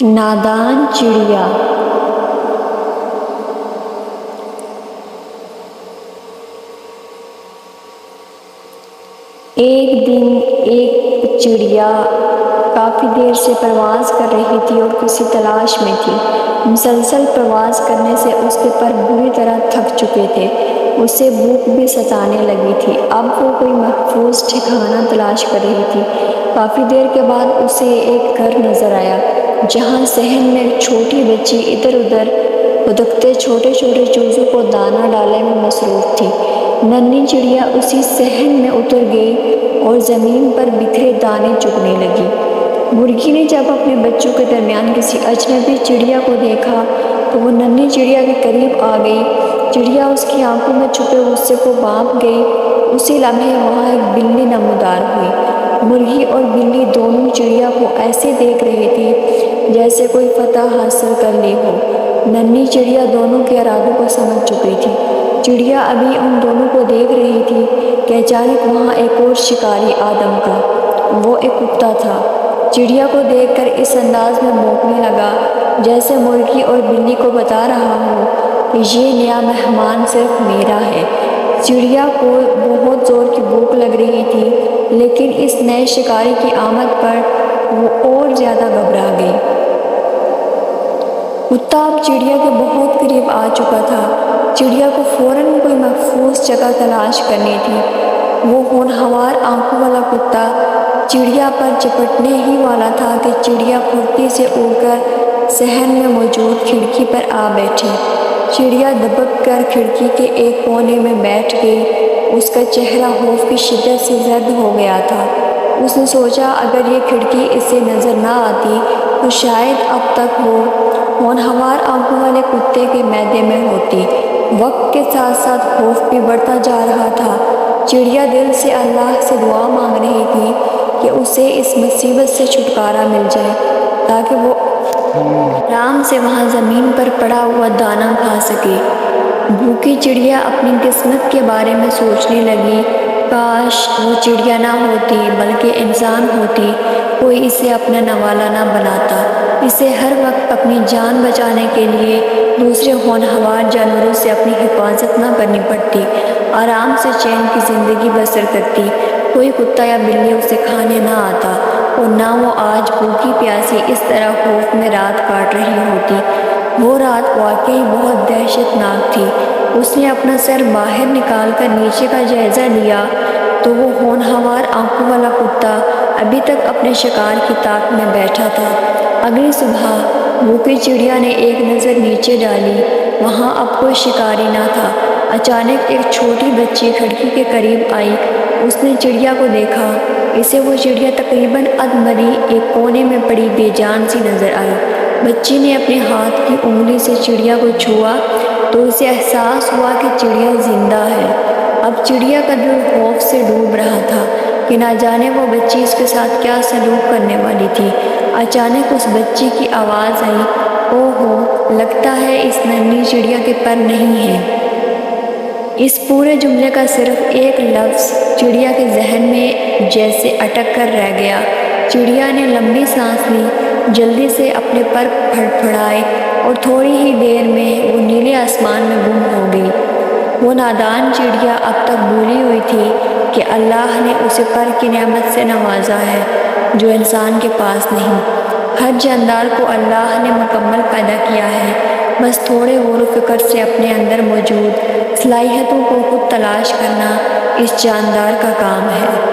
نادان چڑیا۔ ایک دن ایک چڑیا کافی دیر سے پرواز کر رہی تھی اور کسی تلاش میں تھی۔ مسلسل پرواز کرنے سے اس کے پر بری طرح تھک چکے تھے۔ اسے بھوک بھی ستانے لگی تھی۔ اب وہ کوئی محفوظ ٹھکانہ تلاش کر رہی تھی۔ کافی دیر کے بعد اسے ایک گھر نظر آیا جہاں صحن میں ایک چھوٹی بچی ادھر ادھر بھٹکتے چھوٹے چھوٹے چوزوں کو دانہ ڈالنے میں مصروف تھی۔ ننھی چڑیا اسی صحن میں اتر گئی اور زمین پر بکھرے دانے چگنے لگی۔ مرغی نے جب اپنے بچوں کے درمیان کسی اجنبی چڑیا کو دیکھا تو وہ ننھی چڑیا کے قریب آ گئی۔ چڑیا اس کی آنکھوں میں چھپے غصے کو بھانپ گئی۔ اسی لمحے وہاں ایک بلی نمودار ہوئی۔ مرغی اور بلی دونوں چڑیا کو ایسے دیکھ رہے تھے جیسے کوئی فتح حاصل کر لی ہو۔ ننھی چڑیا دونوں کے ارادوں کو سمجھ چکی تھی۔ چڑیا ابھی ان دونوں کو دیکھ رہی تھی کہ اچانک وہاں ایک اور شکاری آدم کا۔ وہ ایک کتا تھا۔ چڑیا کو دیکھ کر اس انداز میں بھونکنے لگا جیسے مرغی اور بلی کو بتا رہا ہو کہ یہ نیا مہمان صرف میرا ہے۔ چڑیا کو بہت زور کی بھوک لگ رہی تھی لیکن اس نئے شکاری کی آمد پر وہ اور زیادہ گھبرا گئی۔ کتا اب چڑیا کے بہت قریب آ چکا تھا۔ چڑیا کو فوراً کوئی محفوظ جگہ تلاش کرنی تھی۔ وہ ہونہار آنکھوں والا کتا چڑیا پر چپٹنے ہی والا تھا کہ چڑیا پھرتی سے اڑ کر صحن میں موجود کھڑکی پر آ بیٹھی۔ چڑیا دبک کر کھڑکی کے ایک کونے میں بیٹھ گئی۔ اس کا چہرہ خوف کی شدت سے زرد ہو گیا تھا۔ اس نے سوچا اگر یہ کھڑکی اسے نظر نہ آتی تو شاید اب تک وہ ہونہار آنکھوں والے کتے کے معدے میں ہوتی۔ وقت کے ساتھ ساتھ خوف بھی بڑھتا جا رہا تھا۔ چڑیا دل سے اللہ سے دعا مانگ رہی تھی کہ اسے اس مصیبت سے چھٹکارا مل جائے تاکہ وہ آرام سے وہاں زمین پر پڑا ہوا دانہ کھا سکے۔ بھوکی چڑیا اپنی قسمت کے بارے میں سوچنے لگی، کاش وہ چڑیا نہ ہوتی بلکہ انسان ہوتی، کوئی اسے اپنا نوالا نہ بناتا، اسے ہر وقت اپنی جان بچانے کے لیے دوسرے ہونہار جانوروں سے اپنی حفاظت نہ کرنی پڑتی، آرام سے چین کی زندگی بسر کرتی، کوئی کتا یا بلی اسے کھانے نہ آتا اور نہ وہ آج بھوکی پیاسی اس طرح خوف میں رات کاٹ رہی ہوتی۔ وہ رات واقعی بہت دہشت ناک تھی۔ اس نے اپنا سر باہر نکال کر نیچے کا جائزہ لیا تو وہ ہونہار آنکھوں والا کتا ابھی تک اپنے شکار کی طاق میں بیٹھا تھا۔ اگلی صبح بھوکی چڑیا نے ایک نظر نیچے ڈالی، وہاں اب کوئی شکاری نہ تھا۔ اچانک ایک چھوٹی بچی کھڑکی کے قریب آئی۔ اس نے چڑیا کو دیکھا۔ اسے وہ چڑیا تقریباً ادمری ایک کونے میں پڑی بے جان سی نظر آئی۔ بچی نے اپنے ہاتھ کی انگلی سے چڑیا کو چھوا تو اسے احساس ہوا کہ چڑیا زندہ ہے۔ اب چڑیا کا دل خوف سے ڈوب رہا تھا کہ نہ جانے وہ بچی اس کے ساتھ کیا سلوک کرنے والی تھی۔ اچانک اس بچی کی آواز آئی، اوہو، لگتا ہے اس ننھی چڑیا کے پر نہیں ہیں۔ اس پورے جملے کا صرف ایک لفظ چڑیا کے ذہن میں جیسے اٹک کر رہ گیا۔ چڑیا نے لمبی سانس لی، جلدی سے اپنے پر پھڑپھڑائے اور تھوڑی ہی دیر میں وہ نیلے آسمان میں گم ہو گئی۔ وہ نادان چڑیا اب تک بھولی ہوئی تھی کہ اللہ نے اسے پر کی نعمت سے نوازا ہے جو انسان کے پاس نہیں۔ ہر جاندار کو اللہ نے مکمل پیدا کیا ہے، بس تھوڑے غور و فکر سے اپنے اندر موجود صلاحیتوں کو خود تلاش کرنا اس جاندار کا کام ہے۔